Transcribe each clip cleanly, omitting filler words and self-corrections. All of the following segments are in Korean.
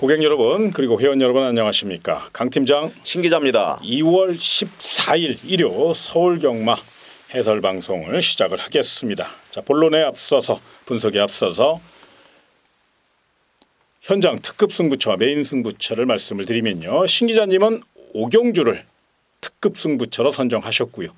고객 여러분 그리고 회원 여러분 안녕하십니까. 강 팀장 신기자입니다. 2월 14일 일요 서울경마 해설방송을 시작을 하겠습니다. 자, 본론에 앞서서 분석에 앞서서 현장 특급 승부처와 메인 승부처를 말씀을 드리면요. 신기자님은 5경주를 특급 승부처로 선정하셨고요.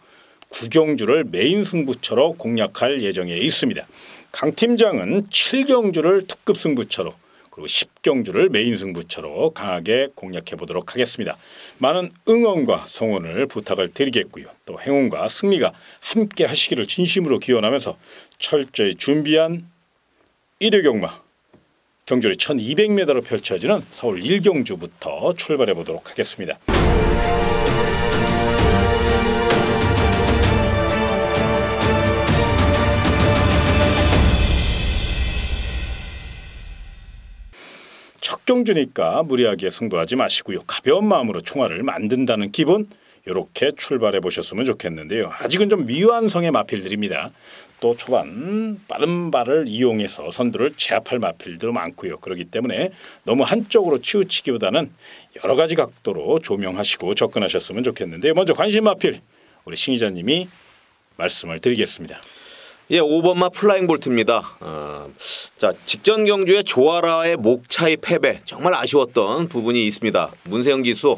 9경주를 메인 승부처로 공략할 예정에 있습니다. 강 팀장은 7경주를 특급 승부처로 그리고 10경주를 메인 승부처로 강하게 공략해 보도록 하겠습니다. 많은 응원과 성원을 부탁을 드리겠고요. 또 행운과 승리가 함께 하시기를 진심으로 기원하면서 철저히 준비한 1회 경마 경주리 1200m로 펼쳐지는 서울 1경주부터 출발해 보도록 하겠습니다. 첫 경주니까 무리하게 승부하지 마시고요. 가벼운 마음으로 총알을 만든다는 기분 이렇게 출발해 보셨으면 좋겠는데요. 아직은 좀 미완성의 마필들입니다. 또 초반 빠른 발을 이용해서 선두를 제압할 마필도 많고요. 그렇기 때문에 너무 한쪽으로 치우치기보다는 여러 가지 각도로 조명하시고 접근하셨으면 좋겠는데요. 먼저 관심 마필 우리 신 기자님이 말씀을 드리겠습니다. 예, 5번마 플라잉 볼트입니다. 자, 직전 경주에 조아라의 목차의 패배 정말 아쉬웠던 부분이 있습니다. 문세영 기수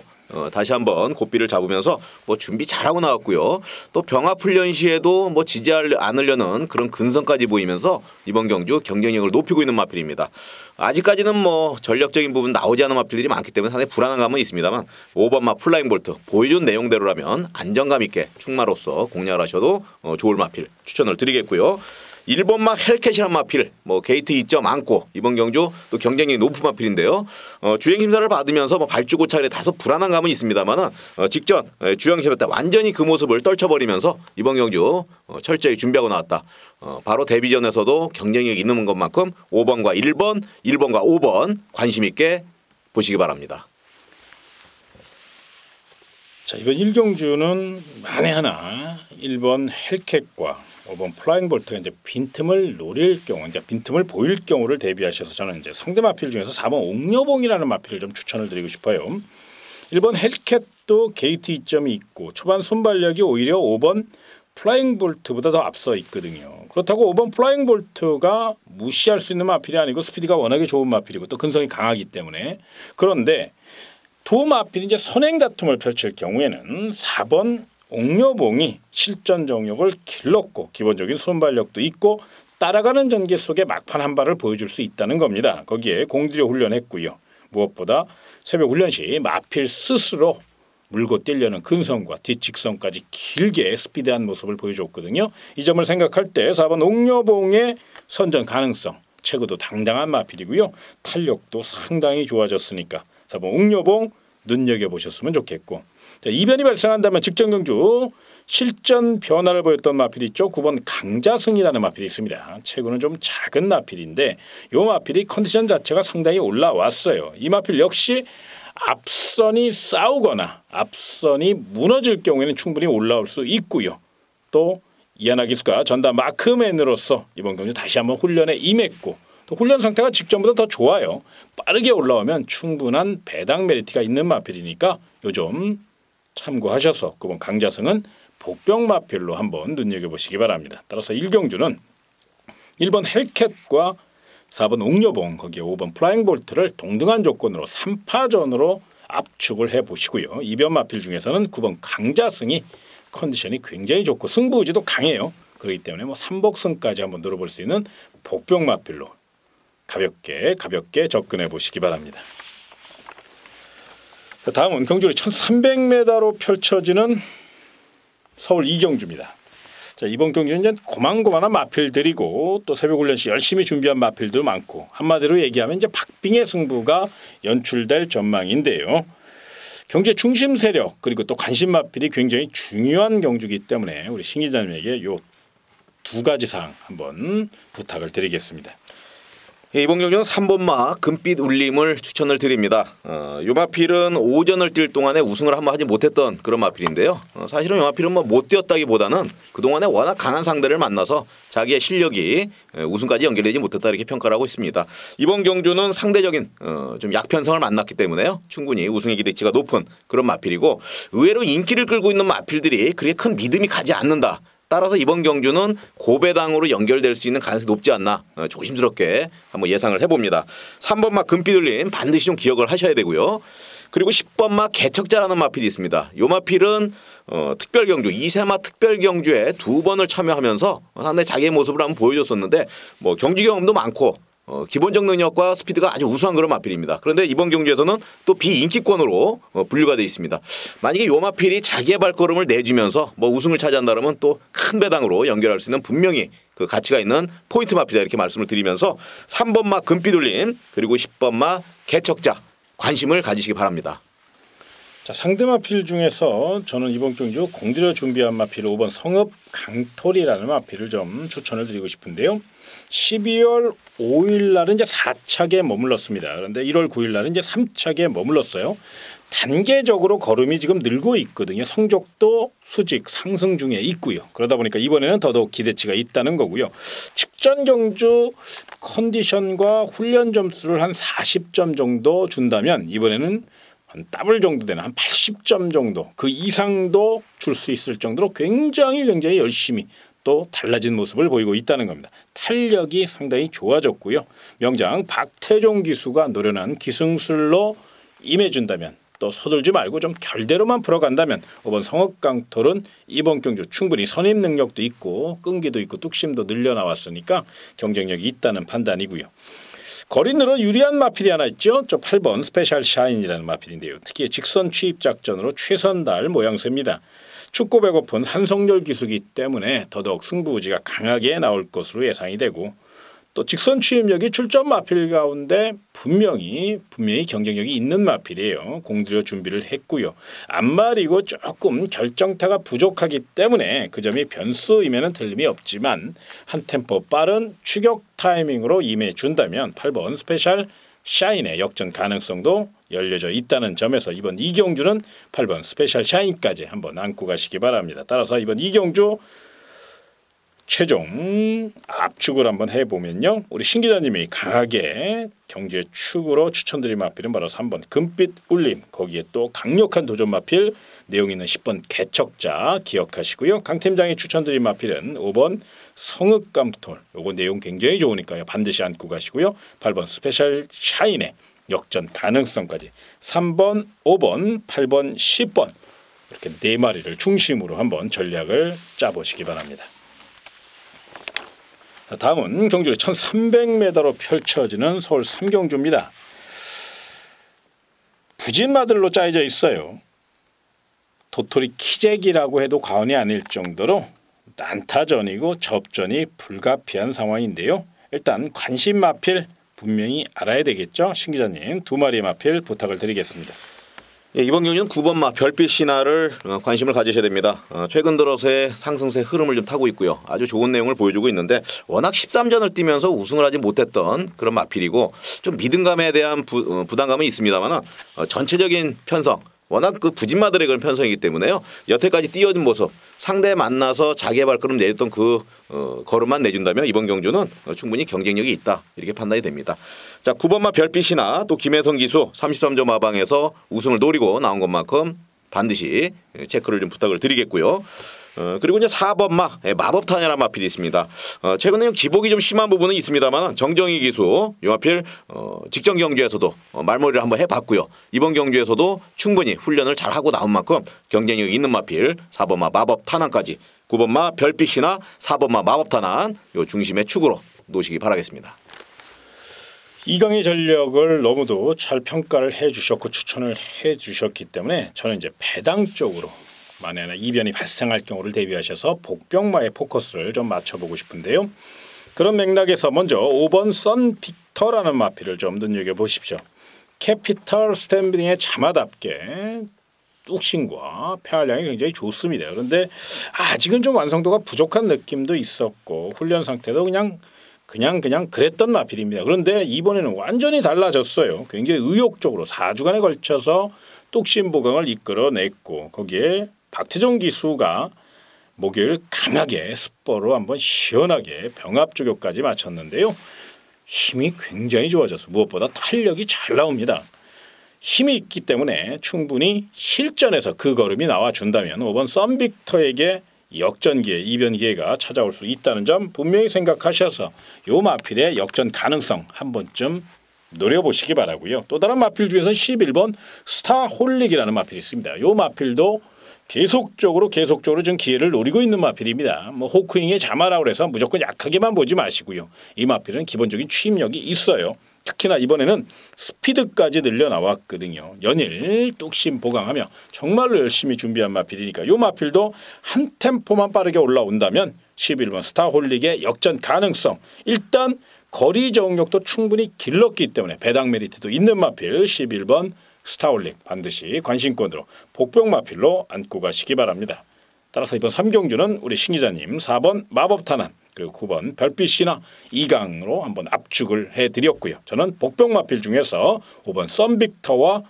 다시 한번 고삐를 잡으면서 준비 잘하고 나왔고요. 또 병합 훈련 시에도 지지 않으려는 그런 근성까지 보이면서 이번 경주 경쟁력을 높이고 있는 마필입니다. 아직까지는 전력적인 부분 나오지 않은 마필들이 많기 때문에 상당히 불안한 감은 있습니다만 5번마 플라잉 볼트 보여준 내용대로라면 안정감 있게 충마로서 공략을 하셔도 좋을 마필 추천을 드리겠고요. 1번마 헬캣이란 마필 게이트 2점 안고 이번 경주 또 경쟁력이 높은 마필인데요. 주행 심사를 받으면서 발주 고착에 다소 불안한 감은 있습니다만 직전 주행 심사 때 완전히 그 모습을 떨쳐버리면서 이번 경주 철저히 준비하고 나왔다. 바로 데뷔전에서도 경쟁력이 있는 것만큼 5번과 1번, 1번과 5번 관심 있게 보시기 바랍니다. 자, 이번 1경주는 만에 하나 1번 헬캣과 5번 플라잉 볼트가 이제 빈틈을 노릴 경우, 이제 빈틈을 보일 경우를 대비하셔서 저는 이제 상대 마필 중에서 4번 옥녀봉이라는 마필을 좀 추천을 드리고 싶어요. 1번 헬캣도 게이트 2점이 있고 초반 순발력이 오히려 5번 플라잉 볼트보다 더 앞서 있거든요. 그렇다고 5번 플라잉 볼트가 무시할 수 있는 마필이 아니고 스피드가 워낙에 좋은 마필이고 또 근성이 강하기 때문에 그런데 두 마필이 이제 선행 다툼을 펼칠 경우에는 4번 옥녀봉이 실전 정력을 길렀고 기본적인 순발력도 있고 따라가는 전개 속에 막판 한 발을 보여줄 수 있다는 겁니다. 거기에 공들여 훈련했고요. 무엇보다 새벽 훈련 시 마필 스스로 물고 뛰려는 근성과 뒷직선까지 길게 스피드한 모습을 보여줬거든요. 이 점을 생각할 때 4번 옥녀봉의 선전 가능성 체구도 당당한 마필이고요. 탄력도 상당히 좋아졌으니까 4번 옥녀봉 눈여겨보셨으면 좋겠고 자, 이변이 발생한다면 직전 경주 실전 변화를 보였던 마필이 있죠. 9번 강자승이라는 마필이 있습니다. 체구는 좀 작은 마필인데 이 마필이 컨디션 자체가 상당히 올라왔어요. 이 마필 역시 앞선이 싸우거나 앞선이 무너질 경우에는 충분히 올라올 수 있고요. 또 이하나 기수가 전담 마크맨으로서 이번 경주 다시 한번 훈련에 임했고 또 훈련 상태가 직전보다 더 좋아요. 빠르게 올라오면 충분한 배당 메리트가 있는 마필이니까 요즘 참고하셔서 9번 강자승은 복병 마필로 한번 눈여겨보시기 바랍니다. 따라서 1경주는 1번 헬캣과 4번 옥녀봉 거기에 5번 플라잉 볼트를 동등한 조건으로 3파전으로 압축을 해보시고요. 이변 마필 중에서는 9번 강자승이 컨디션이 굉장히 좋고 승부 의지도 강해요. 그렇기 때문에 3복승까지 한번 노려볼 수 있는 복병 마필로 가볍게 접근해 보시기 바랍니다. 다음은 경주리 1300m로 펼쳐지는 서울 2경주입니다. 자, 이번 경주는 이제 고만고만한 마필들이고 또 새벽 훈련 시 열심히 준비한 마필도 많고 한마디로 얘기하면 이제 박빙의 승부가 연출될 전망인데요. 경주의 중심 세력 그리고 또 관심 마필이 굉장히 중요한 경주이기 때문에 우리 신 기자님에게 요 두 가지 사항 한번 부탁을 드리겠습니다. 이번 경기는 3번마 금빛 울림을 추천을 드립니다. 요 마필은 오전을 뛸 동안에 우승을 한번 하지 못했던 그런 마필인데요. 사실은 요 마필은 뭐 못 뛰었다기보다는 그동안에 워낙 강한 상대를 만나서 자기의 실력이 우승까지 연결되지 못했다 이렇게 평가를 하고 있습니다. 이번 경주는 상대적인 좀 약편성을 만났기 때문에요. 충분히 우승의 기대치가 높은 그런 마필이고 의외로 인기를 끌고 있는 마필들이 그렇게 큰 믿음이 가지 않는다. 따라서 이번 경주는 고배당으로 연결될 수 있는 가능성이 높지 않나 조심스럽게 한번 예상을 해봅니다. 3번마 금빛 울림 반드시 좀 기억을 하셔야 되고요. 그리고 10번마 개척자라는 마필이 있습니다. 이 마필은 특별경주 2세마 특별경주에 2번을 참여하면서 상당히 자기의 모습을 한번 보여줬었는데 뭐 경주 경험도 많고 기본적 능력과 스피드가 아주 우수한 그런 마필입니다. 그런데 이번 경주에서는 또 비인기권으로 분류가 되어 있습니다. 만약에 요 마필이 자기의 발걸음을 내주면서 뭐 우승을 차지한다면 또 큰 배당으로 연결할 수 있는 분명히 그 가치가 있는 포인트 마필이다 이렇게 말씀을 드리면서 3번마 금빛 울림 그리고 10번마 개척자 관심을 가지시기 바랍니다. 자, 상대 마필 중에서 저는 이번 경주 공들여 준비한 마필 5번 성읍 강토리라는 마필을 좀 추천을 드리고 싶은데요. 12월 5일 날은 이제 4착에 머물렀습니다. 그런데 1월 9일 날은 이제 3착에 머물렀어요. 단계적으로 걸음이 지금 늘고 있거든요. 성적도 수직 상승 중에 있고요. 그러다 보니까 이번에는 더더욱 기대치가 있다는 거고요. 직전 경주 컨디션과 훈련 점수를 한 40점 정도 준다면 이번에는 한 더블 정도 되는 한 80점 정도 그 이상도 줄 수 있을 정도로 굉장히 열심히 또 달라진 모습을 보이고 있다는 겁니다. 탄력이 상당히 좋아졌고요. 명장 박태종 기수가 노련한 기승술로 임해준다면 또 서둘지 말고 좀 결대로만 풀어간다면 5번 성읍강톨은 이번 경주 충분히 선임 능력도 있고 끈기도 있고 뚝심도 늘려 나왔으니까 경쟁력이 있다는 판단이고요. 거리 늘어 유리한 마필이 하나 있죠. 저 8번 스페셜 샤인이라는 마필인데요. 특히 직선 취입 작전으로 최선 다할 모양새입니다. 축구 배고픈 한성열 기수기 때문에 더더욱 승부의지가 강하게 나올 것으로 예상이 되고 또 직선 취입력이 출전 마필 가운데 분명히 경쟁력이 있는 마필이에요. 공들여 준비를 했고요. 앞말이고 조금 결정타가 부족하기 때문에 그 점이 변수임에는 틀림이 없지만 한 템포 빠른 추격 타이밍으로 임해준다면 8번 스페셜 샤인의 역전 가능성도 열려져 있다는 점에서 이번 이경주는 8번 스페셜 샤인까지 한번 안고 가시기 바랍니다. 따라서 이번 이경주 최종 압축을 한번 해보면요. 우리 신 기자님이 강하게 경제 축으로 추천드린 마필은 바로 3번 금빛 울림, 거기에 또 강력한 도전 마필 내용 있는 10번 개척자 기억하시고요. 강 팀장이 추천드린 마필은 5번 성읍감톨, 요거 내용 굉장히 좋으니까요. 반드시 안고 가시고요. 8번 스페셜 샤인의 역전 가능성까지 3번, 5번, 8번, 10번 이렇게 4마리를 중심으로 한번 전략을 짜보시기 바랍니다. 다음은 경주의 1300m로 펼쳐지는 서울 3경주입니다. 부진마들로 짜여져 있어요. 도토리 키재기라고 해도 과언이 아닐 정도로 난타전이고 접전이 불가피한 상황인데요. 일단 관심 마필 분명히 알아야 되겠죠. 신 기자님 2마리의 마필 부탁을 드리겠습니다. 예, 이번 경기는 9번마 별빛 신화를 관심을 가지셔야 됩니다. 최근 들어서의 상승세 흐름을 좀 타고 있고요. 아주 좋은 내용을 보여주고 있는데 워낙 13전을 뛰면서 우승을 하지 못했던 그런 마필이고 좀 믿음감에 대한 부담감은 있습니다만 전체적인 편성 워낙 그 부진마들의 그런 편성이기 때문에요. 여태까지 뛰어든 모습 상대 만나서 자기의 발걸음 내줬던 그 걸음만 내준다면 이번 경주는 충분히 경쟁력이 있다 이렇게 판단이 됩니다. 자 9번마 별빛이나 또 김혜성 기수 33점 하방에서 우승을 노리고 나온 것만큼 반드시 체크를 좀 부탁을 드리겠고요. 그리고 이제 4번마 마법타냐라는 마필이 있습니다. 최근에 기복이 좀 심한 부분은 있습니다만 정정희 기수 이 마필 직전 경주에서도 말머리를 한번 해봤고요. 이번 경주에서도 충분히 훈련을 잘하고 나온 만큼 경쟁력이 있는 마필 4번마 마법탄환까지 9번마 별빛이나 4번마 마법탄환 요 중심의 축으로 놓으시기 바라겠습니다. 이강의 전력을 너무도 잘 평가를 해주셨고 추천을 해주셨기 때문에 저는 이제 배당 쪽으로 만약에 이변이 발생할 경우를 대비하셔서 복병마의 포커스를 좀 맞춰보고 싶은데요. 그런 맥락에서 먼저 5번 썬빅터라는 마필을 좀 눈여겨보십시오. 캐피털 스탠딩의 자마답게 뚝심과 폐활량이 굉장히 좋습니다. 그런데 아직은 좀 완성도가 부족한 느낌도 있었고 훈련 상태도 그냥 그냥 그랬던 마필입니다. 그런데 이번에는 완전히 달라졌어요. 굉장히 의욕적으로 4주간에 걸쳐서 뚝심 보강을 이끌어냈고 거기에 박태종 기수가 목요일 강하게 습보로 한번 시원하게 병합 조교까지 마쳤는데요. 힘이 굉장히 좋아져서 무엇보다 탄력이 잘 나옵니다. 힘이 있기 때문에 충분히 실전에서 그 걸음이 나와준다면 5번 썬빅터에게 역전 기회, 이변 기회가 찾아올 수 있다는 점 분명히 생각하셔서 요 마필의 역전 가능성 한 번쯤 노려보시기 바라고요. 또 다른 마필 중에서 11번 스타홀릭이라는 마필이 있습니다. 요 마필도 계속적으로 지금 기회를 노리고 있는 마필입니다. 뭐 호크윙의 자마라고 해서 무조건 약하게만 보지 마시고요. 이 마필은 기본적인 추임력이 있어요. 특히나 이번에는 스피드까지 늘려 나왔거든요. 연일 뚝심 보강하며 정말로 열심히 준비한 마필이니까 이 마필도 한 템포만 빠르게 올라온다면 11번 스타홀릭의 역전 가능성, 일단 거리 저항력도 충분히 길렀기 때문에 배당 메리트도 있는 마필 11번 스타홀릭 반드시 관심권으로 복병 마필로 안고 가시기 바랍니다. 따라서 이번 3경주는 우리 신 기자님 4번 마법탄환 그리고 9번 별빛이나 2강으로 한번 압축을 해드렸고요. 저는 복병 마필 중에서 5번 썬빅터와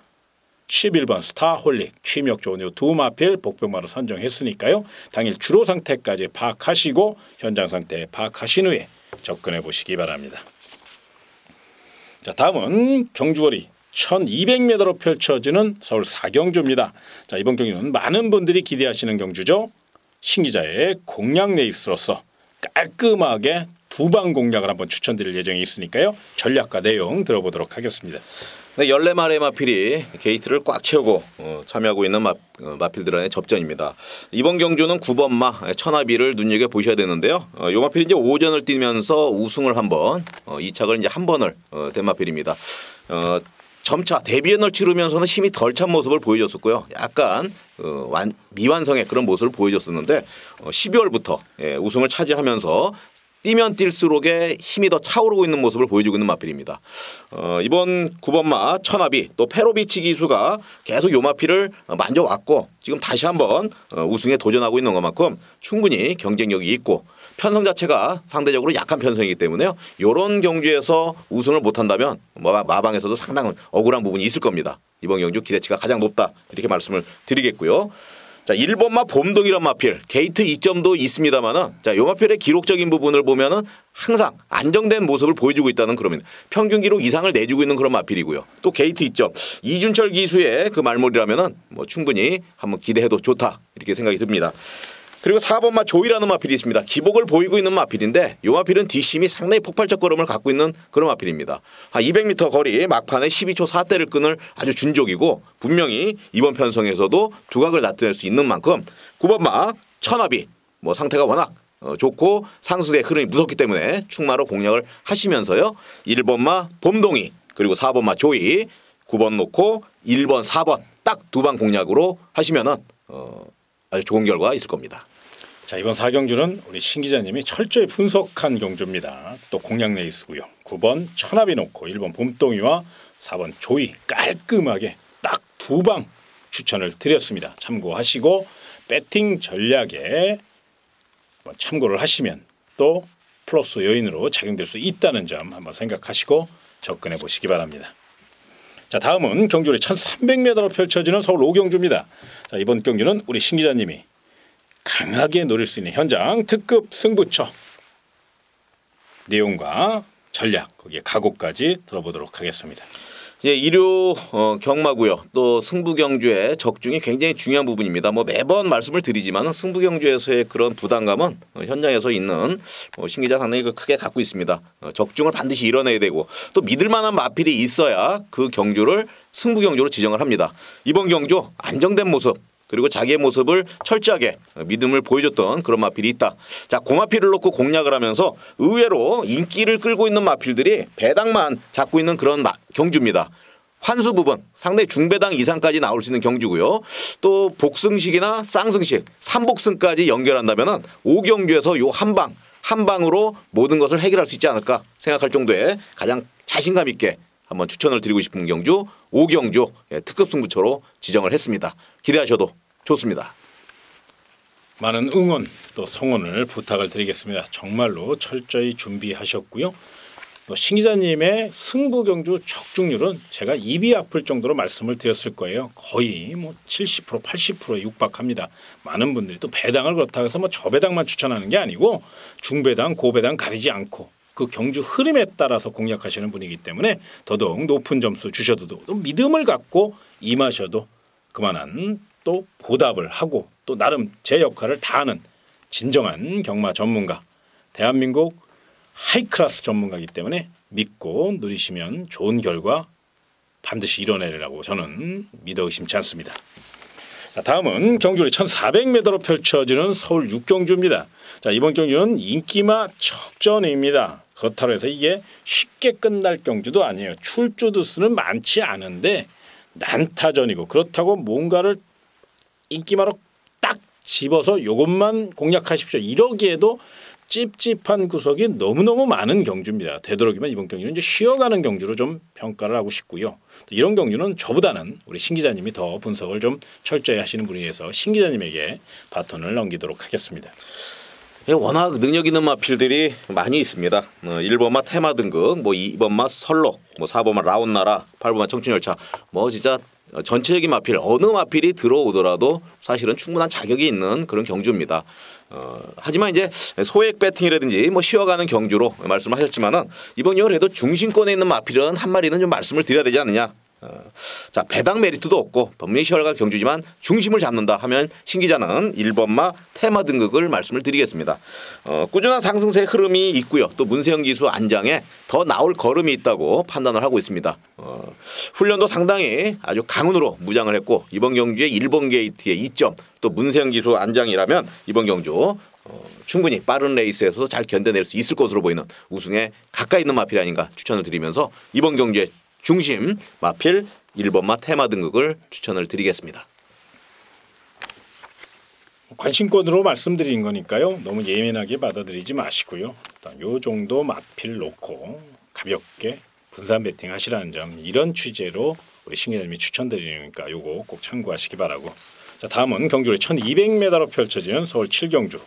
11번 스타홀릭 취임력 좋은 이 두 마필 복병마로 선정했으니까요. 당일 주로 상태까지 파악하시고 현장 상태 파악하신 후에 접근해 보시기 바랍니다. 자, 다음은 경주거리 1200m로 펼쳐지는 서울 4경주입니다. 자, 이번 경주는 많은 분들이 기대하시는 경주죠. 신 기자의 공략 레이스로서 깔끔하게 두 방 공략을 한번 추천드릴 예정이 있으니까요. 전략과 내용 들어보도록 하겠습니다. 네, 14마리의 마필이 게이트를 꽉 채우고 참여하고 있는 마필들의 접전입니다. 이번 경주는 9번 마 천하비를 눈여겨보셔야 되는데요. 이 마필이 이제 오전을 뛰면서 우승을 한번 2착을 이제 한 번을 된 마필입니다. 점차 데뷔연을 치르면서는 힘이 덜 찬 모습을 보여줬었고요. 약간 미완성의 그런 모습을 보여줬었는데 12월부터 우승을 차지하면서 뛰면 뛸수록에 힘이 더 차오르고 있는 모습을 보여주고 있는 마필입니다. 이번 9번마 천하비 또 페로비치 기수가 계속 요 마필을 만져왔고 지금 다시 한번 우승에 도전하고 있는 것만큼 충분히 경쟁력이 있고 편성 자체가 상대적으로 약한 편성이기 때문에요. 이런 경주에서 우승을 못한다면 마방에서도 상당한 억울한 부분이 있을 겁니다. 이번 경주 기대치가 가장 높다 이렇게 말씀을 드리겠고요. 자, 1번마 봄동이란 마필 게이트 이점도 있습니다만은 자, 요 마필의 기록적인 부분을 보면은 항상 안정된 모습을 보여주고 있다는 그런 평균 기록 이상을 내주고 있는 그런 마필이고요. 또 게이트 이점 이준철 기수의 그 말몰이라면은 뭐 충분히 한번 기대해도 좋다 이렇게 생각이 듭니다. 그리고 4번마 조이라는 마필이 있습니다. 기복을 보이고 있는 마필인데 이 마필은 뒷심이 상당히 폭발적 걸음을 갖고 있는 그런 마필입니다. 한 200m 거리 막판에 12초 4대를 끈을 아주 준족이고 분명히 이번 편성에서도 두각을 나타낼 수 있는 만큼 9번마 천하비 뭐 상태가 워낙 좋고 상승의 흐름이 무섭기 때문에 충마로 공략을 하시면서요. 1번마 봄동이 그리고 4번마 조이 9번 놓고 1번 4번 딱 두 방 공략으로 하시면은 아주 좋은 결과가 있을 겁니다. 자, 이번 4경주는 우리 신 기자님이 철저히 분석한 경주입니다. 또 공략 레이스고요. 9번 천하비 놓고 1번 봄동이와 4번 조이 깔끔하게 딱 두 방 추천을 드렸습니다. 참고하시고 배팅 전략에 참고를 하시면 또 플러스 요인으로 작용될 수 있다는 점 한번 생각하시고 접근해 보시기 바랍니다. 자, 다음은 경주리 1300m로 펼쳐지는 서울 5경주입니다. 자, 이번 경주는 우리 신 기자님이 강하게 노릴 수 있는 현장 특급 승부처 내용과 전략 거기에 각오까지 들어보도록 하겠습니다. 예, 일요 경마고요. 또 승부 경주의 적중이 굉장히 중요한 부분입니다. 뭐 매번 말씀을 드리지만 승부 경주에서의 그런 부담감은 현장에서 있는 신 기자 상당히 크게 갖고 있습니다. 적중을 반드시 이뤄내야 되고 또 믿을 만한 마필이 있어야 그 경주를 승부 경주로 지정을 합니다. 이번 경주 안정된 모습 그리고 자기의 모습을 철저하게 믿음을 보여줬던 그런 마필이 있다. 자, 고마필을 놓고 공략을 하면서 의외로 인기를 끌고 있는 마필들이 배당만 잡고 있는 그런 경주입니다. 환수 부분 상당히 중배당 이상까지 나올 수 있는 경주고요. 또 복승식이나 쌍승식 3복승까지 연결한다면 5경주에서 요 한 방으로 모든 것을 해결할 수 있지 않을까 생각할 정도의 가장 자신감 있게 한번 추천을 드리고 싶은 경주 5경주 특급 승부처로 지정을 했습니다. 기대하셔도 좋습니다. 많은 응원 또 성원을 부탁을 드리겠습니다. 정말로 철저히 준비하셨고요. 신 기자님의 승부 경주 적중률은 제가 입이 아플 정도로 말씀을 드렸을 거예요. 거의 70% 80%에 육박합니다. 많은 분들이 또 배당을 그렇다고 해서 저배당만 추천하는 게 아니고 중배당 고배당 가리지 않고 그 경주 흐름에 따라서 공략하시는 분이기 때문에 더더욱 높은 점수 주셔도 또 믿음을 갖고 임하셔도 그만한 또 보답을 하고 또 나름 제 역할을 다하는 진정한 경마 전문가, 대한민국 하이클래스 전문가이기 때문에 믿고 누리시면 좋은 결과 반드시 이뤄내리라고 저는 믿어 의심치 않습니다. 자, 다음은 경주리 1400m로 펼쳐지는 서울 6경주입니다. 자, 이번 경주는 인기마 첩전입니다. 그렇다고 해서 이게 쉽게 끝날 경주도 아니에요. 출주 두수는 많지 않은데 난타전이고 그렇다고 뭔가를 인기마로 딱 집어서 이것만 공략하십시오. 이러기에도 찝찝한 구석이 너무너무 많은 경주입니다. 되도록이면 이번 경주는 이제 쉬어가는 경주로 좀 평가를 하고 싶고요. 이런 경주는 저보다는 우리 신 기자님이 더 분석을 좀 철저히 하시는 분이어서 신 기자님에게 바톤을 넘기도록 하겠습니다. 워낙 능력 있는 마필들이 많이 있습니다. 1번마 테마 등급, 2번마 설록, 4번마 라온나라, 8번마 청춘열차, 진짜 전체적인 마필 어느 마필이 들어오더라도 사실은 충분한 자격이 있는 그런 경주입니다. 하지만 이제 소액 배팅이라든지 쉬어가는 경주로 말씀하셨지만은 이번 경우 그래도 중심권에 있는 마필은 한 마리는 좀 말씀을 드려야 되지 않느냐. 자, 배당 메리트도 없고 분명히 쉬어갈 경주지만 중심을 잡는다 하면 신 기자는 1번마 테마 등극을 말씀을 드리겠습니다. 꾸준한 상승세 흐름이 있고요. 또 문세영 기수 안장에 더 나올 걸음이 있다고 판단을 하고 있습니다. 훈련도 상당히 아주 강운으로 무장을 했고 이번 경주에 1번 게이트의 2점 또 문세영 기수 안장이라면 이번 경주 충분히 빠른 레이스에서도 잘 견뎌낼 수 있을 것으로 보이는 우승에 가까이 있는 마필이 아닌가 추천을 드리면서 이번 경주에 중심 마필 1번마 테마 등극을 추천을 드리겠습니다. 관심권으로 말씀드린 거니까요. 너무 예민하게 받아들이지 마시고요. 일단 요 정도 마필 놓고 가볍게 분산 배팅 하시라는 점 이런 취지로 우리 신 기자님이 추천드리니까 요거 꼭 참고하시기 바라고. 자, 다음은 경주리 1200m로 펼쳐지는 서울 7경주.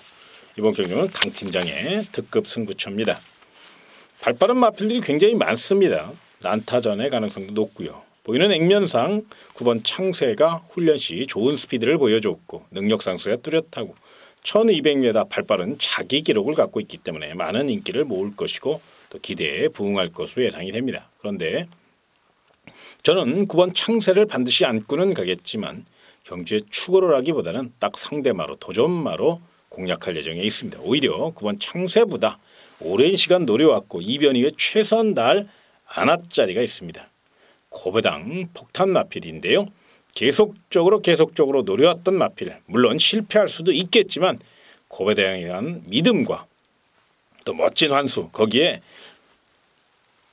이번 경주는 강 팀장의 특급 승부처입니다. 발빠른 마필들이 굉장히 많습니다. 난타전의 가능성도 높고요. 보이는 액면상 9번 창세가 훈련 시 좋은 스피드를 보여줬고 능력 상수가 뚜렷하고 1200m 발빠른 자기 기록을 갖고 있기 때문에 많은 인기를 모을 것이고 또 기대에 부응할 것으로 예상이 됩니다. 그런데 저는 9번 창세를 반드시 안고는 가겠지만 경주에 추월을 하기보다는 딱 상대마로 도전마로 공략할 예정에 있습니다. 오히려 9번 창세보다 오랜 시간 노려왔고 이변 이후에 최선 다할 안압자리가 있습니다. 고배당 폭탄 마필인데요. 계속적으로 노려왔던 마필 물론 실패할 수도 있겠지만 고배당에 대한 믿음과 또 멋진 환수 거기에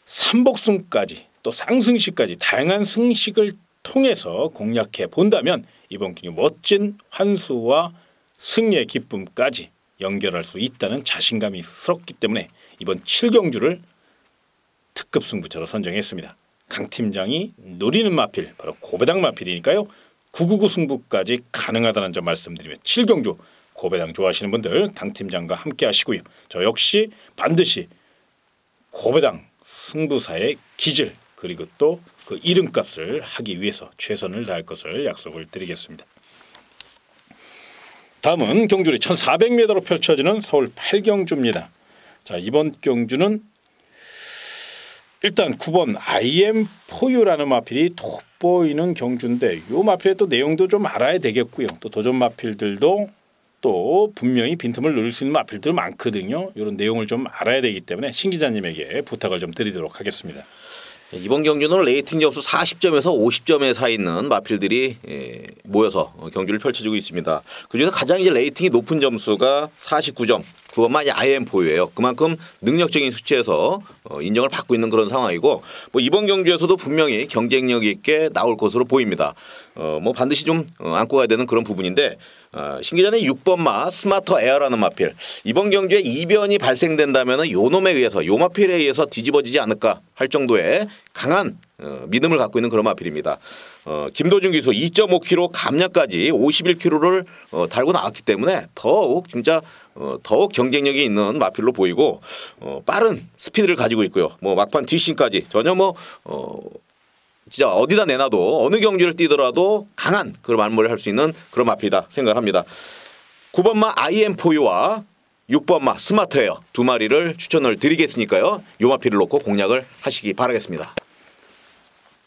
삼복승까지 또 쌍승식까지 다양한 승식을 통해서 공략해 본다면 이번 경기 멋진 환수와 승리의 기쁨까지 연결할 수 있다는 자신감이 스럽기 때문에 이번 7경주를 특급 승부처로 선정했습니다. 강 팀장이 노리는 마필 바로 고배당 마필이니까요. 999 승부까지 가능하다는 점 말씀드리며 7경주 고배당 좋아하시는 분들 강 팀장과 함께 하시고요. 저 역시 반드시 고배당 승부사의 기질 그리고 또 그 이름값을 하기 위해서 최선을 다할 것을 약속을 드리겠습니다. 다음은 경주리 1400m로 펼쳐지는 서울 8경주입니다. 자, 이번 경주는 일단 9번 IM4U라는 마필이 돋보이는 경주인데 이 마필의 또 내용도 좀 알아야 되겠고요. 또 도전 마필들도 또 분명히 빈틈을 누릴 수 있는 마필들 많거든요. 이런 내용을 좀 알아야 되기 때문에 신 기자님에게 부탁을 좀 드리도록 하겠습니다. 이번 경주는 레이팅 점수 40점에서 50점에 사 있는 마필들이 모여서 경주를 펼쳐지고 있습니다. 그중에서 가장 이제 레이팅이 높은 점수가 49점. 9번만 IM4U예요. 그만큼 능력적인 수치에서 인정을 받고 있는 그런 상황이고 이번 경주에서도 분명히 경쟁력 있게 나올 것으로 보입니다. 반드시 좀 안고 가야 되는 그런 부분인데 신 기자는 6번마 스마터 에어라는 마필. 이번 경주에 이변이 발생된다면 요놈에 의해서 요 마필에 의해서 뒤집어지지 않을까 할 정도의 강한 믿음을 갖고 있는 그런 마필입니다. 김도준 기수 2.5km 감량까지 51km를 달고 나왔기 때문에 더욱 진짜 더욱 경쟁력이 있는 마필로 보이고 빠른 스피드를 가지고 있고요. 뭐 막판 뒷심까지 전혀 진짜 어디다 내놔도 어느 경주를 뛰더라도 강한 그런 말머리를 할 수 있는 그런 마필이다 생각을 합니다. 9번마 IM4U와 6번마 스마트에어 두 마리를 추천을 드리겠으니까요. 요 마필을 놓고 공략을 하시기 바라겠습니다.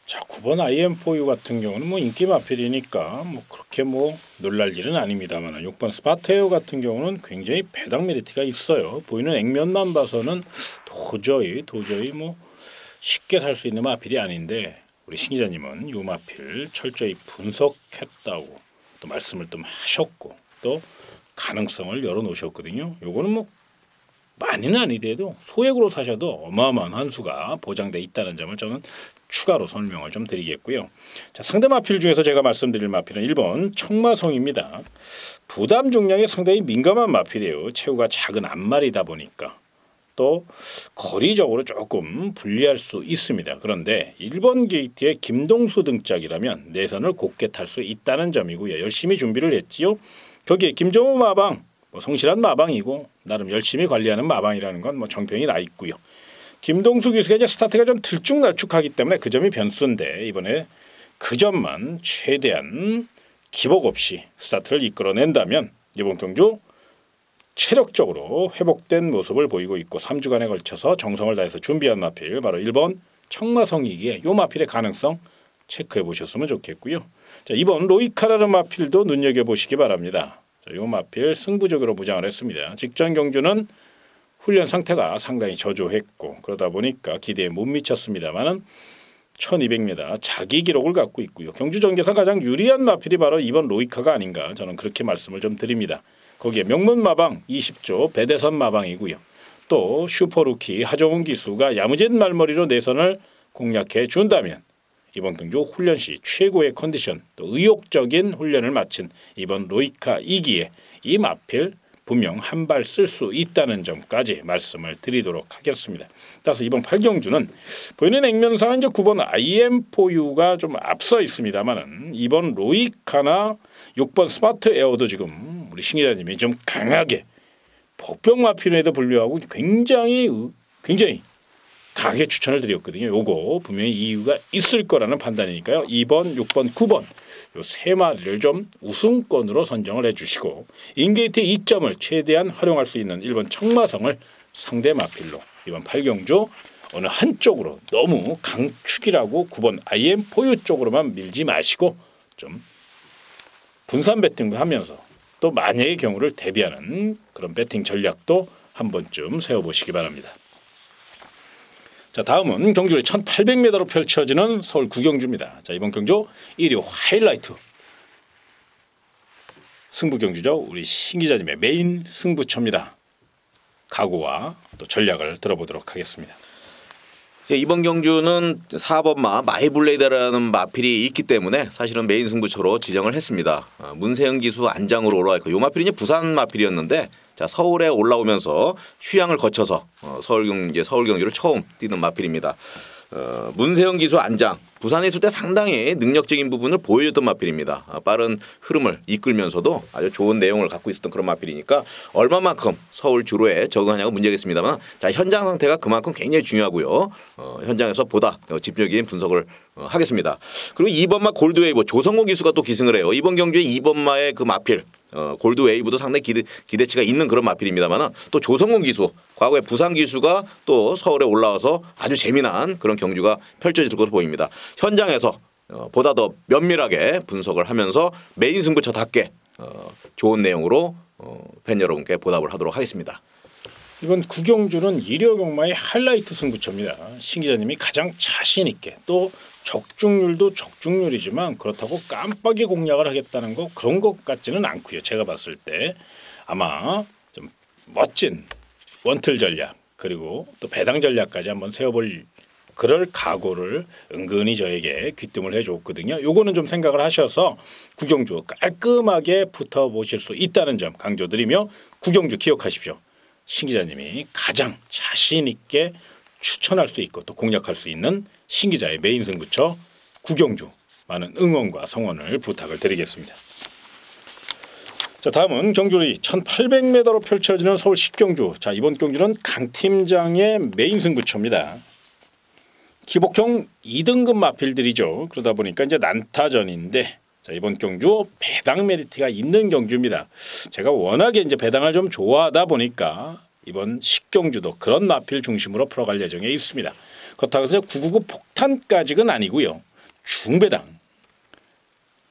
자, 9번 IM4U 같은 경우는 뭐 인기 마필이니까 뭐 그렇게 뭐 놀랄 일은 아닙니다만 6번 스마트에어 같은 경우는 굉장히 배당 메리트가 있어요. 보이는 액면만 봐서는 도저히 뭐 쉽게 살 수 있는 마필이 아닌데 우리 신 기자님은 요 마필 철저히 분석했다고 또 말씀을 좀 하셨고 또 가능성을 열어놓으셨거든요. 요거는 뭐 많이는 아니더라도 소액으로 사셔도 어마어마한 환수가 보장돼 있다는 점을 저는 추가로 설명을 좀 드리겠고요. 자, 상대 마필 중에서 제가 말씀드릴 마필은 1번 청마성입니다. 부담 중량에 상당히 민감한 마필이에요. 체구가 작은 앞마리다 보니까 또 거리적으로 조금 불리할 수 있습니다. 그런데 1번 게이트에 김동수 등짝이라면 내선을 곱게 탈 수 있다는 점이고요. 열심히 준비를 했지요. 거기에 김정호 마방, 성실한 마방이고 나름 열심히 관리하는 마방이라는 건 정평이 나 있고요. 김동수 기수가 이제 스타트가 좀 들쭉날쭉하기 때문에 그 점이 변수인데 이번에 그 점만 최대한 기복 없이 스타트를 이끌어낸다면 이번 경주 체력적으로 회복된 모습을 보이고 있고 3주간에 걸쳐서 정성을 다해서 준비한 마필 바로 1번 청마성이기에 요 마필의 가능성 체크해 보셨으면 좋겠고요. 자, 2번 로이카라는 마필도 눈여겨보시기 바랍니다. 자, 요 마필 승부적으로 무장을 했습니다. 직전 경주는 훈련 상태가 상당히 저조했고 그러다 보니까 기대에 못 미쳤습니다만은 1200m 자기 기록을 갖고 있고요. 경주 전개에서 가장 유리한 마필이 바로 2번 로이카가 아닌가 저는 그렇게 말씀을 좀 드립니다. 거기에 명문 마방 20조 배대선 마방이고요. 또 슈퍼루키 하정훈 기수가 야무진 말머리로 내선을 공략해 준다면 이번 경주 훈련 시 최고의 컨디션 또 의욕적인 훈련을 마친 이번 로이카 2기에 이 마필 분명 한 발 쓸 수 있다는 점까지 말씀을 드리도록 하겠습니다. 따라서 이번 8경주는 보이는 액면상은 이제 9번 IM4U가 좀 앞서 있습니다만은 이번 로이카나 6번 스마트 에어도 지금 우리 신 기자님이 좀 강하게 복병 마필에도 불구하고 굉장히 강하게 추천을 드렸거든요. 요거 분명히 이유가 있을 거라는 판단이니까요. 2번, 6번, 9번 요 세 마리를 좀 우승권으로 선정을 해주시고 인게이트 2점을 최대한 활용할 수 있는 1번 청마성을 상대 마필로 이번 8경주 어느 한쪽으로 너무 강축이라고 9번 IM4U 쪽으로만 밀지 마시고 좀 분산 배팅도 하면서 또 만약의 경우를 대비하는 그런 배팅 전략도 한 번쯤 세워보시기 바랍니다. 자, 다음은 경주의 1800m로 펼쳐지는 서울 구경주입니다. 자, 이번 경주 1위 하이라이트 승부 경주죠. 우리 신 기자님의 메인 승부처입니다. 각오와 또 전략을 들어보도록 하겠습니다. 이번 경주는 4번마 마이블레이드라는 마필이 있기 때문에 사실은 메인 승부처로 지정을 했습니다. 문세영 기수 안장으로 올라와 있고 요 마필이 이제 부산 마필이었는데 자, 서울에 올라오면서 휴양을 거쳐서 서울 경주를 처음 뛰는 마필입니다. 문세영 기수 안장 부산에 있을 때 상당히 능력적인 부분을 보여줬던 마필입니다. 빠른 흐름을 이끌면서도 아주 좋은 내용을 갖고 있었던 그런 마필이니까 얼마만큼 서울 주로에 적응하냐가 문제겠습니다만 자, 현장 상태가 그만큼 굉장히 중요하고요. 현장에서 보다 집중적인 분석을 하겠습니다. 그리고 2번마 골드웨이브 조성호 기수가 또 기승을 해요. 이번 경주에 2번마의 그 마필 골드웨이브도 상당히 기대치가 있는 그런 마필입니다만 또 조성훈 기수 과거에 부산 기수가 또 서울에 올라와서 아주 재미난 그런 경주가 펼쳐질 것으로 보입니다. 현장에서 보다 더 면밀하게 분석을 하면서 메인 승부처답게 좋은 내용으로 팬 여러분께 보답을 하도록 하겠습니다. 이번 구경주는 일요경마의 하이라이트 승부처입니다. 신 기자님이 가장 자신 있게 또 적중률도 적중률이지만 그렇다고 깜빡이 공략을 하겠다는 거 그런 것 같지는 않고요. 제가 봤을 때 아마 좀 멋진 원틀 전략 그리고 또 배당 전략까지 한번 세워볼 그럴 각오를 은근히 저에게 귀뜸을 해줬거든요. 요거는 좀 생각을 하셔서 구경주 깔끔하게 붙어보실 수 있다는 점 강조드리며 구경주 기억하십시오. 신 기자님이 가장 자신 있게 추천할 수 있고 또 공략할 수 있는 신 기자의 메인 승부처 구경주 많은 응원과 성원을 부탁을 드리겠습니다. 자, 다음은 경주리 1800m로 펼쳐지는 서울 10경주. 자, 이번 경주는 강 팀장의 메인 승부처입니다. 기복형 2등급 마필들이죠. 그러다 보니까 이제 난타전인데 자, 이번 경주 배당 메리트가 있는 경주입니다. 제가 워낙에 이제 배당을 좀 좋아하다 보니까 이번 10경주도 그런 마필 중심으로 풀어갈 예정에 있습니다. 그렇다고 해서 999 폭탄까지는 아니고요. 중배당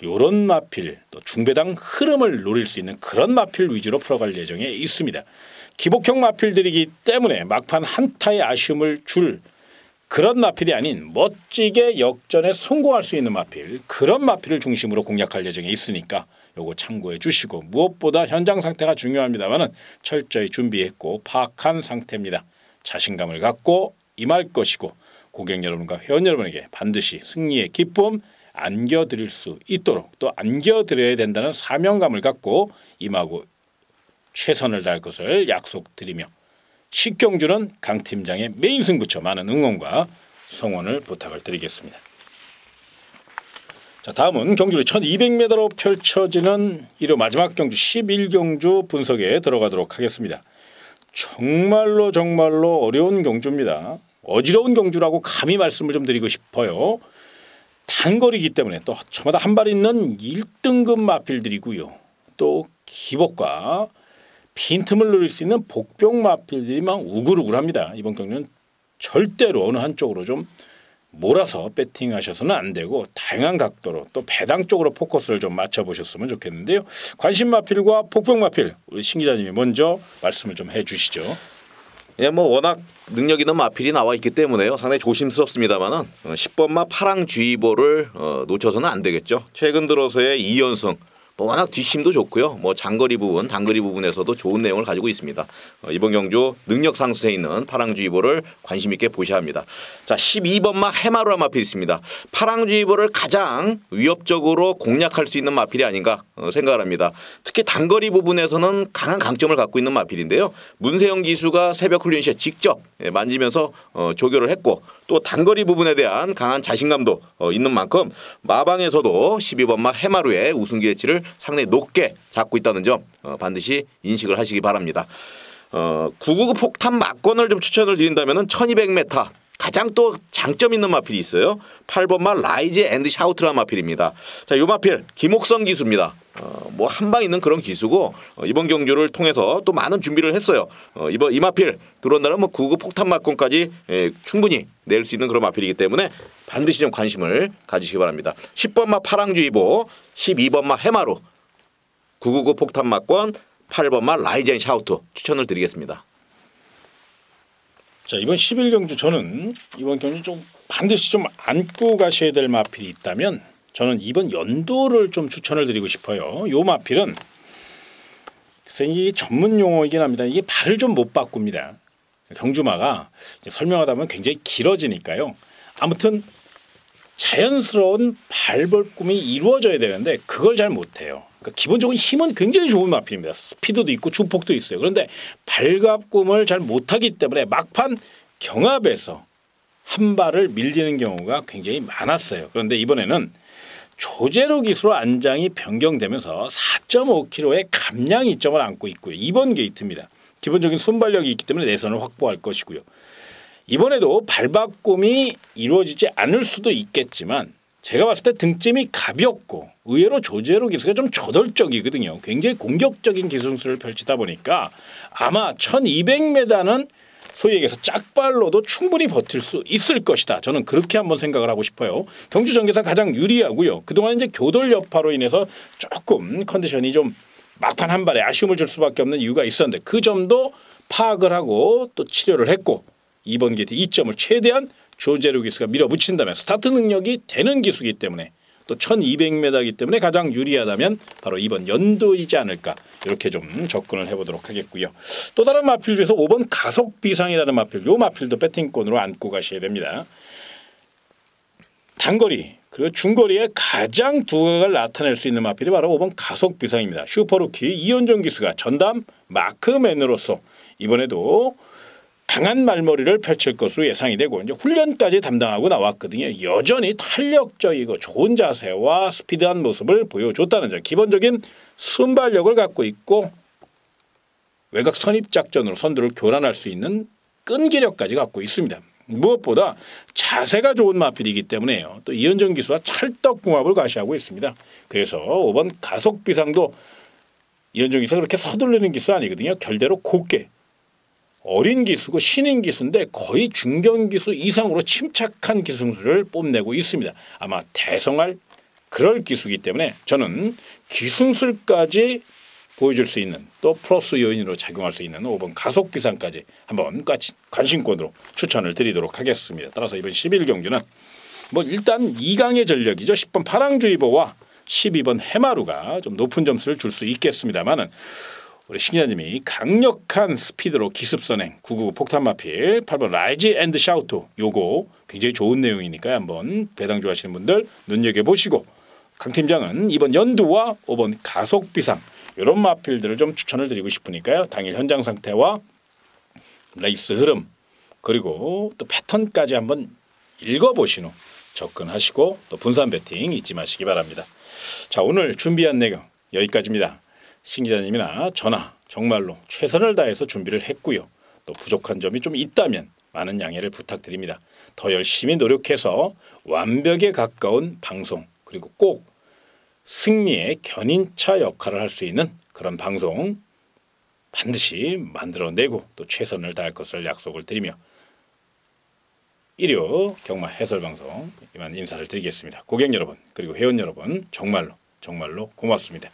요런 마필 또 중배당 흐름을 노릴 수 있는 그런 마필 위주로 풀어갈 예정에 있습니다. 기복형 마필들이기 때문에 막판 한타의 아쉬움을 줄 그런 마필이 아닌 멋지게 역전에 성공할 수 있는 마필 그런 마필을 중심으로 공략할 예정에 있으니까 요거 참고해 주시고 무엇보다 현장 상태가 중요합니다만은 철저히 준비했고 파악한 상태입니다. 자신감을 갖고 임할 것이고 고객 여러분과 회원 여러분에게 반드시 승리의 기쁨 안겨드릴 수 있도록 또 안겨드려야 된다는 사명감을 갖고 임하고 최선을 다할 것을 약속드리며 10경주는 강 팀장의 메인 승부처 많은 응원과 성원을 부탁을 드리겠습니다. 자, 다음은 경주리 1200m로 펼쳐지는 일요 마지막 경주 11경주 분석에 들어가도록 하겠습니다. 정말로 어려운 경주입니다. 어지러운 경주라고 감히 말씀을 좀 드리고 싶어요. 단거리이기 때문에 또 저마다 한 발 있는 1등급 마필들이고요. 또 기복과 빈틈을 노릴 수 있는 복병 마필들이 막 우글우글합니다. 이번 경주는 절대로 어느 한쪽으로 좀 몰아서 배팅하셔서는 안 되고 다양한 각도로 또 배당 쪽으로 포커스를 좀 맞춰보셨으면 좋겠는데요. 관심 마필과 복병 마필 우리 신 기자님이 먼저 말씀을 좀 해주시죠. 예, 뭐 워낙 능력 있는 마필이 나와 있기 때문에요. 상당히 조심스럽습니다만은 10번마 파랑주의보를 놓쳐서는 안 되겠죠. 최근 들어서의 2연승 뭐 워낙 뒷심도 좋고요. 뭐 장거리 부분, 단거리 부분에서도 좋은 내용을 가지고 있습니다. 이번 경주 능력 상승에 있는 파랑주의보를 관심 있게 보셔야 합니다. 자, 12번마 해마루라 마필이 있습니다. 파랑주의보를 가장 위협적으로 공략할 수 있는 마필이 아닌가 생각을 합니다. 특히 단거리 부분에서는 강한 강점을 갖고 있는 마필인데요. 문세영 기수가 새벽 훈련 시에 직접 만지면서 조교를 했고 또 단거리 부분에 대한 강한 자신감도 있는 만큼 마방에서도 12번마 해마루의 우승 기회치를 상당히 높게 잡고 있다는 점 반드시 인식을 하시기 바랍니다. 999 폭탄 막권을 좀 추천을 드린다면 1200m 가장 또 장점 있는 마필이 있어요. 8번마 라이즈 앤드 샤우트라는 마필입니다. 자, 이 마필 김옥성 기수입니다. 뭐 한 방 있는 그런 기수고 이번 경주를 통해서 또 많은 준비를 했어요. 이번 이 마필 들어온다면 뭐 999 폭탄 막권까지 충분히 낼 수 있는 그런 마필이기 때문에 반드시 좀 관심을 가지시기 바랍니다. 10번마 파랑주의보, 12번마 해마루, 999 폭탄 막권, 8번마 라이즈 앤 샤우트 추천을 드리겠습니다. 자, 이번 11경주 저는 이번 경주 좀 반드시 좀 안고 가셔야 될 마필이 있다면 저는 이번 연도를 좀 추천을 드리고 싶어요. 요 마필은 글쎄 이 전문 용어이긴 합니다. 이게 발을 좀 못 바꿉니다. 경주마가 설명하다 보면 굉장히 길어지니까요. 아무튼 자연스러운 발벌꿈이 이루어져야 되는데 그걸 잘 못해요. 그러니까 기본적으로 힘은 굉장히 좋은 마필입니다. 스피드도 있고 주폭도 있어요. 그런데 발갑꿈을 잘 못하기 때문에 막판 경합에서 한 발을 밀리는 경우가 굉장히 많았어요. 그런데 이번에는 조제로 기수로 안장이 변경되면서 4.5kg의 감량 이점을 안고 있고요. 2번 게이트입니다. 기본적인 순발력이 있기 때문에 내선을 확보할 것이고요. 이번에도 발바꿈이 이루어지지 않을 수도 있겠지만 제가 봤을 때 등짐이 가볍고 의외로 조제로 기수가 좀 저돌적이거든요. 굉장히 공격적인 기술수를 펼치다 보니까 아마 1200m는 소위 얘기해서 짝발로도 충분히 버틸 수 있을 것이다. 저는 그렇게 한번 생각을 하고 싶어요. 경주 전개사 가장 유리하고요. 그동안 이제 교돌 여파로 인해서 조금 컨디션이 좀 막판 한 발에 아쉬움을 줄 수밖에 없는 이유가 있었는데 그 점도 파악을 하고 또 치료를 했고 이번 게이트 2점을 최대한 조제로 기수가 밀어붙인다면 스타트 능력이 되는 기수이기 때문에 또 1200m이기 때문에 가장 유리하다면 바로 이번 연도이지 않을까 이렇게 좀 접근을 해보도록 하겠고요. 또 다른 마필 중에서 5번 가속비상이라는 마필, 요 마필도 배팅권으로 안고 가셔야 됩니다. 단거리 그리고 중거리에 가장 두각을 나타낼 수 있는 마필이 바로 5번 가속비상입니다. 슈퍼루키 이현종 기수가 전담 마크맨으로서 이번에도 강한 말머리를 펼칠 것으로 예상이 되고 이제 훈련까지 담당하고 나왔거든요. 여전히 탄력적이고 좋은 자세와 스피드한 모습을 보여줬다는 점. 기본적인 순발력을 갖고 있고 외곽 선입 작전으로 선두를 교란할 수 있는 끈기력까지 갖고 있습니다. 무엇보다 자세가 좋은 마필이기 때문에요. 또 이현정 기수와 찰떡궁합을 과시하고 있습니다. 그래서 5번 가속비상도 이현정 기수가 그렇게 서둘르는 기수 아니거든요. 결대로 곱게 어린 기수고 신인 기수인데 거의 중견 기수 이상으로 침착한 기승수를 뽐내고 있습니다. 아마 대성할 그럴 기수이기 때문에 저는 기승술까지 보여줄 수 있는 또 플러스 요인으로 작용할 수 있는 5번 가속비상까지 한번 관심권으로 추천을 드리도록 하겠습니다. 따라서 이번 11경주는 뭐 일단 2강의 전력이죠. 10번 파랑주의보와 12번 해마루가 좀 높은 점수를 줄 수 있겠습니다만은 우리 신 기자님이 강력한 스피드로 기습선행 999 폭탄마필 8번 라이즈 앤드 샤우트 요거 굉장히 좋은 내용이니까 한번 배당 좋아하시는 분들 눈여겨보시고 강 팀장은 이번 연두와 5번 가속비상 이런 마필들을 좀 추천을 드리고 싶으니까요. 당일 현장 상태와 레이스 흐름 그리고 또 패턴까지 한번 읽어보신 후 접근하시고 또 분산 배팅 잊지 마시기 바랍니다. 자, 오늘 준비한 내용 여기까지입니다. 신 기자님이나 저나 정말로 최선을 다해서 준비를 했고요. 또 부족한 점이 좀 있다면 많은 양해를 부탁드립니다. 더 열심히 노력해서 완벽에 가까운 방송 그리고 꼭 승리의 견인차 역할을 할 수 있는 그런 방송 반드시 만들어내고 또 최선을 다할 것을 약속을 드리며 일요 경마 해설방송 이만 인사를 드리겠습니다. 고객 여러분 그리고 회원 여러분 정말로 고맙습니다.